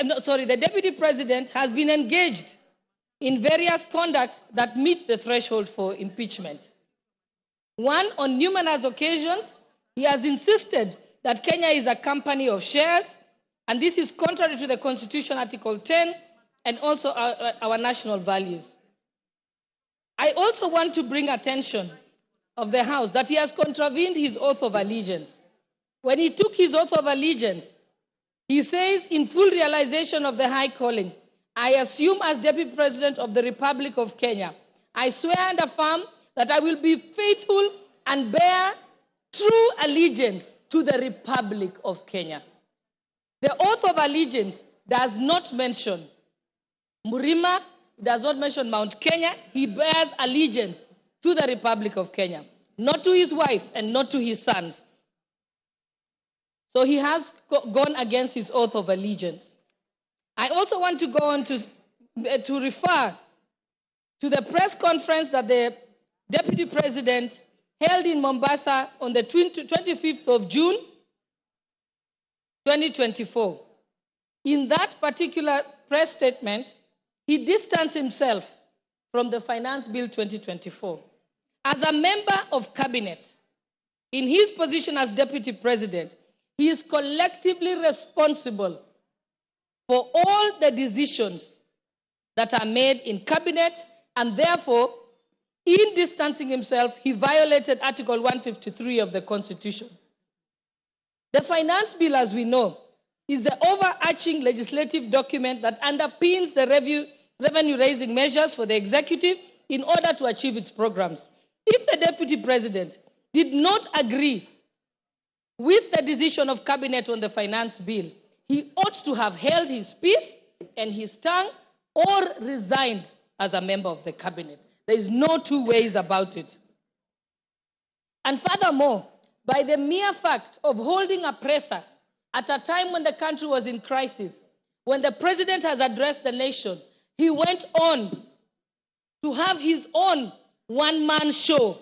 the Deputy President has been engaged in various conducts that meet the threshold for impeachment. One, on numerous occasions, he has insisted that Kenya is a company of shares, and this is contrary to the Constitution, Article 10, and also our national values. I also want to bring attention of the House that he has contravened his oath of allegiance. When he took his oath of allegiance, he says, in full realization of the high calling, I assume as Deputy President of the Republic of Kenya, I swear and affirm that I will be faithful and bear true allegiance to the Republic of Kenya. The oath of allegiance does not mention Murima, it does not mention Mount Kenya. He bears allegiance to the Republic of Kenya, not to his wife and not to his sons. So he has gone against his oath of allegiance. I also want to go on to refer to the press conference that the Deputy President held in Mombasa on the 25th of June, 2024. In that particular press statement, he distanced himself from the Finance Bill 2024. As a member of cabinet, in his position as Deputy President, he is collectively responsible for all the decisions that are made in cabinet, and therefore, in distancing himself, he violated Article 153 of the Constitution. The Finance Bill, as we know, is the overarching legislative document that underpins the revenue-raising measures for the executive in order to achieve its programs. If the Deputy President did not agree with the decision of Cabinet on the Finance Bill, he ought to have held his peace and his tongue or resigned as a member of the Cabinet. There is no two ways about it. And furthermore, by the mere fact of holding a presser at a time when the country was in crisis, when the President has addressed the nation, he went on to have his own one-man show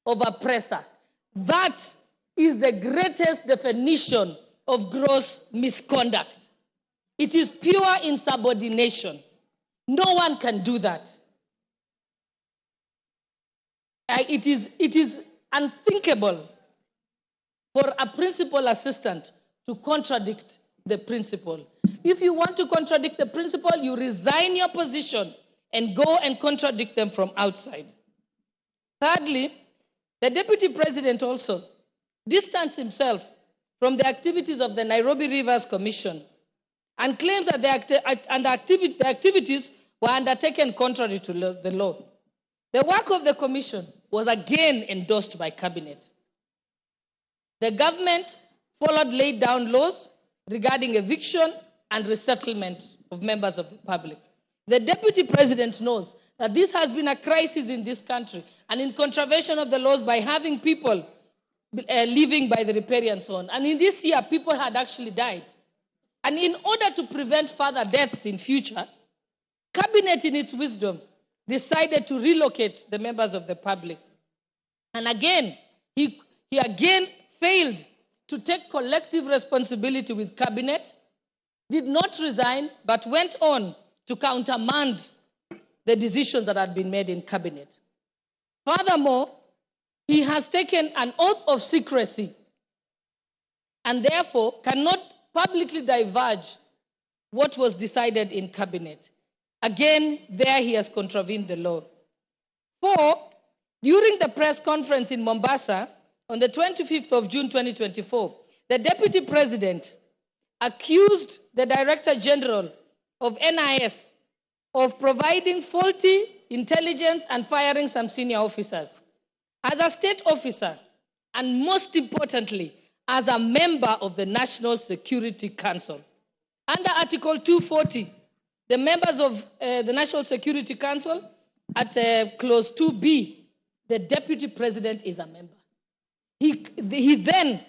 of a presser. That is the greatest definition of gross misconduct. It is pure insubordination. No one can do that. It is unthinkable for a principal assistant to contradict the principal. If you want to contradict the principal, you resign your position and go and contradict them from outside. Thirdly, the Deputy President also distanced himself from the activities of the Nairobi Rivers Commission and claims that the activities were undertaken contrary to the law. The work of the commission was again endorsed by Cabinet. The government followed laid down laws regarding eviction and resettlement of members of the public. The Deputy President knows that this has been a crisis in this country and in contravention of the laws by having people living by the riparian zone. And in this year, people had actually died. And in order to prevent further deaths in future, Cabinet in its wisdom decided to relocate the members of the public. And again, he again failed to take collective responsibility with Cabinet, did not resign, but went on to countermand the decisions that had been made in Cabinet. Furthermore, he has taken an oath of secrecy and therefore cannot publicly divulge what was decided in Cabinet. Again, there he has contravened the law. 4, during the press conference in Mombasa on the 25th of June 2024, the Deputy President accused the Director General of NIS of providing faulty intelligence and firing some senior officers. As a state officer, and most importantly, as a member of the National Security Council, under Article 240, the members of the National Security Council, at Clause 2B, the Deputy President is a member. He then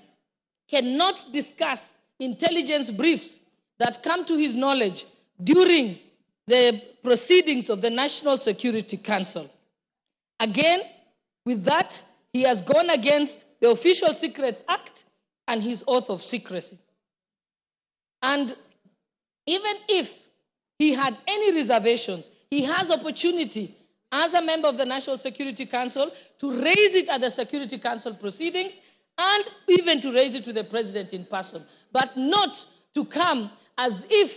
cannot discuss intelligence briefs that come to his knowledge during the proceedings of the National Security Council. Again, with that, he has gone against the Official Secrets Act and his oath of secrecy. And Even if he had any reservations, he has opportunity as a member of the National Security Council to raise it at the Security Council proceedings and even to raise it to the president in person, but not to come as if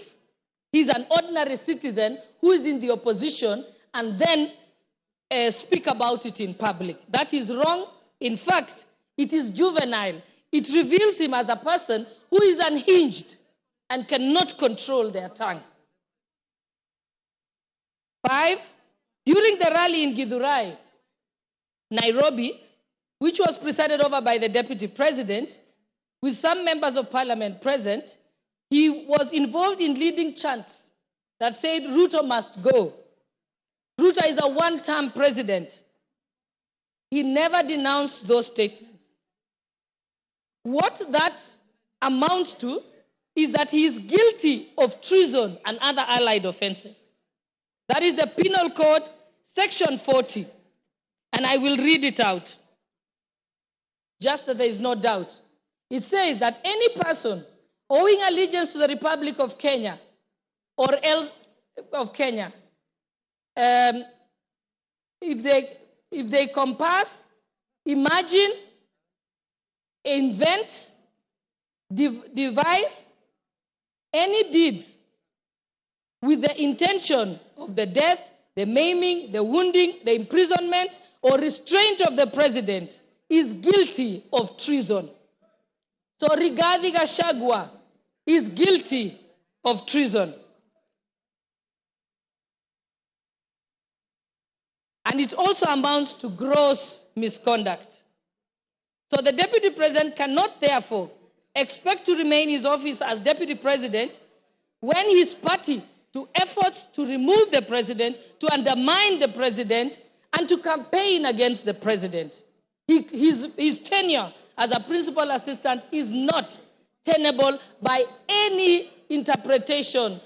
he's an ordinary citizen who is in the opposition and then speak about it in public. That is wrong. In fact, it is juvenile. It reveals him as a person who is unhinged and cannot control their tongue. 5, during the rally in Githurai, Nairobi, which was presided over by the Deputy President, with some members of Parliament present, he was involved in leading chants that said, Ruto must go. Ruto is a one-term president. He never denounced those statements. What that amounts to is that he is guilty of treason and other allied offenses. That is the Penal Code, Section 40. And I will read it out, just that there is no doubt. It says that any person owing allegiance to the Republic of Kenya or else of Kenya, if they compass, imagine, invent, devise any deeds with the intention of the death, the maiming, the wounding, the imprisonment, or restraint of the president is guilty of treason. So Rigathi Gachagua is guilty of treason. And it also amounts to gross misconduct. So the Deputy President cannot therefore expect to remain in his office as Deputy President when his party to efforts to remove the President, to undermine the President, and to campaign against the President. His tenure as a principal assistant is not tenable by any interpretation